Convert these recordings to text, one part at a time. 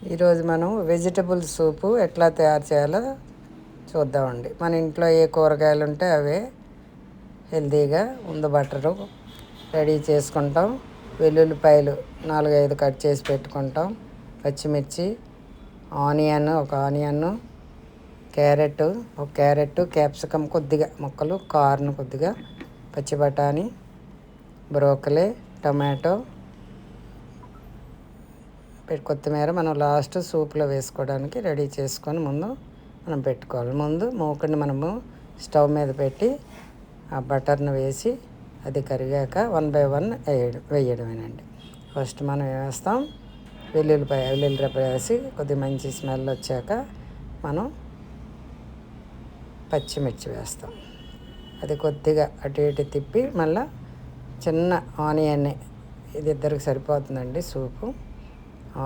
ఈరోజు మనం వెజిటబుల్ సూపు ఎట్లా తయారు చేయాలో చూద్దామండి. మన ఇంట్లో ఏ కూరగాయలు ఉంటే అవే హెల్తీగా ముందు బట్టరు రెడీ చేసుకుంటాం. వెల్లుల్లిపాయలు 4-5 కట్ చేసి పెట్టుకుంటాం. పచ్చిమిర్చి, ఒక ఆనియన్, క్యారెట్, క్యాప్సికమ్ కొద్దిగా ముక్కలు, కార్న్ కొద్దిగా, పచ్చి బఠానీ, బ్రోకలీ, టమాటో, కొత్తిమీర మనం లాస్ట్ సూప్లో వేసుకోవడానికి రెడీ చేసుకొని ముందు మనం పెట్టుకోవాలి. ముందు మూకుడిని మనము స్టవ్ మీద పెట్టి ఆ బటర్ను వేసి అది కరిగాక 1 by 1 వేయడమేనండి. ఫస్ట్ మనం వేస్తాం వెల్లుల్లిపాయ వేసి కొద్దిగా మంచి స్మెల్ వచ్చాక మనం పచ్చిమిర్చి వేస్తాం. అది కొద్దిగా అటు ఇటు తిప్పి మళ్ళీ చిన్న ఆనియన్ని, ఇది ఇద్దరికి సరిపోతుందండి సూపు.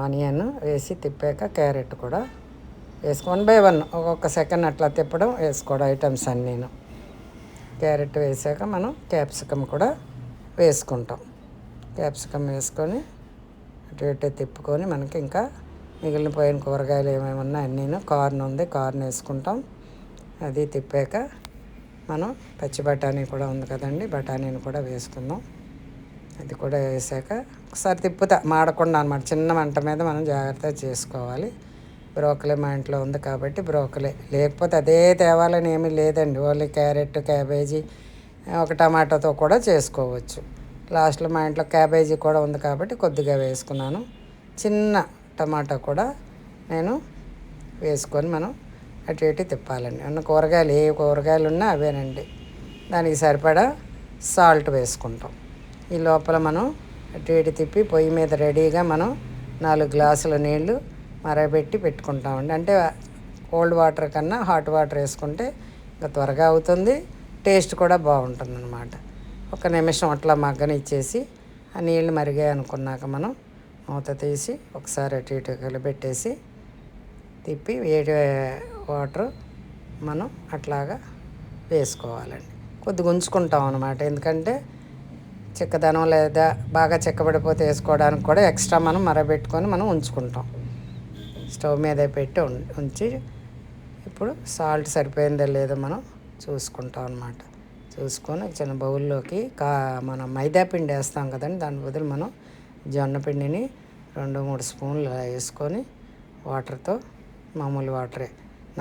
ఆనియన్ వేసి తిప్పాక క్యారెట్ కూడా వేసుకో 1 by 1 ఒక్కొక్క సెకండ్ అట్లా తిప్పడం వేసుకోవడం ఐటమ్స్ అన్నీను. క్యారెట్ వేసాక మనం క్యాప్సికమ్ కూడా వేసుకుంటాం. క్యాప్సికమ్ వేసుకొని అటు ఇటు తిప్పుకొని మనకి ఇంకా మిగిలిపోయిన కూరగాయలు ఏమేమి ఉన్నాయి అన్నీను. కార్న్ ఉంది, కార్న్ వేసుకుంటాం. అది తిప్పాక మనం పచ్చి బఠానీ కూడా ఉంది కదండి, బఠానీని కూడా వేసుకుందాం. అది కూడా వేసాక ఒకసారి తిప్పుతా మాడకుండా అనమాట. చిన్న మంట మీద మనం జాగ్రత్తగా చేసుకోవాలి. బ్రోకలీ మా ఇంట్లో ఉంది కాబట్టి బ్రోకలీ, లేకపోతే అదే తేవాలని ఏమీ లేదండి. ఓన్లీ క్యారెట్, క్యాబేజీ, ఒక టమాటాతో కూడా చేసుకోవచ్చు. లాస్ట్లో మా ఇంట్లో క్యాబేజీ కూడా ఉంది కాబట్టి కొద్దిగా వేసుకున్నాను. చిన్న టమాటా కూడా నేను వేసుకొని మనం అటు ఇటు తిప్పాలండి. ఉన్న కూరగాయలు ఏ కూరగాయలు ఉన్నా అవేనండి. దానికి సరిపడా సాల్ట్ వేసుకుంటాం. ఈ లోపల మనం అటు ఇటు తిప్పి పొయ్యి మీద రెడీగా మనం 4 గ్లాసుల నీళ్లు మరగబెట్టి పెట్టుకుంటామండి. అంటే కోల్డ్ వాటర్ కన్నా హాట్ వాటర్ వేసుకుంటే ఇంకా త్వరగా అవుతుంది, టేస్ట్ కూడా బాగుంటుంది అన్నమాట. 1 నిమిషం అట్లా మగ్గనిచ్చేసి ఆ నీళ్ళు మరిగాయి అనుకున్నాక మనం మూత తీసి ఒకసారి అటు ఇటు కలిపెట్టేసి తిప్పి వేడి వాటర్ మనం అట్లాగా వేసుకోవాలండి. కొద్దిగా ఉంచుకుంటాం అన్నమాట. ఎందుకంటే చిక్కదనం లేదా బాగా చిక్కబడిపోతే వేసుకోవడానికి కూడా ఎక్స్ట్రా మనం మరగబెట్టుకొని మనం ఉంచుకుంటాం. స్టవ్ మీద పెట్టి ఉంచి ఇప్పుడు సాల్ట్ సరిపోయిందో లేదో మనం చూసుకుంటాం అన్నమాట. చూసుకొని చిన్న బౌల్లోకి మనం మైదా పిండి వేస్తాం కదండి, దాని బదులు మనం జొన్న పిండిని 2-3 స్పూన్లు వేసుకొని వాటర్తో, మామూలు వాటరే,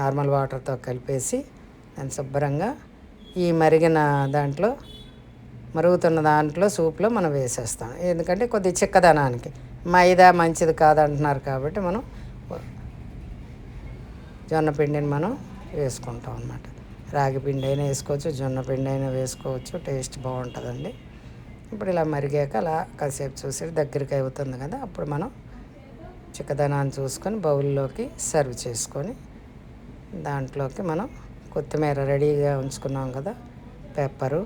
నార్మల్ వాటర్తో కలిపేసి దాన్ని శుభ్రంగా ఈ మరుగుతున్న దాంట్లో సూప్లో మనం వేసేస్తాం. ఎందుకంటే కొద్దిగా చిక్కదనానికి. మైదా మంచిది కాదంటున్నారు కాబట్టి మనం జొన్న పిండిని మనం వేసుకుంటాం అన్నమాట. రాగి పిండి అయినా వేసుకోవచ్చు, జొన్న పిండి అయినా వేసుకోవచ్చు, టేస్ట్ బాగుంటుందండి. ఇప్పుడు ఇలా మరిగాక అలా కాసేపు చూసి దగ్గరికి అవుతుంది కదా, అప్పుడు మనం చిక్కదనాన్ని చూసుకొని బౌల్లోకి సర్వ్ చేసుకొని దాంట్లోకి మనం కొత్తిమీర రెడీగా ఉంచుకున్నాం కదా, పెప్పరు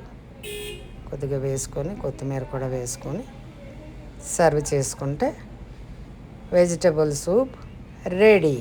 కొద్దిగా వేసుకొని కొత్తిమీర కూడా వేసుకొని సర్వ్ చేసుకుంటే వెజిటబుల్ సూప్ రెడీ.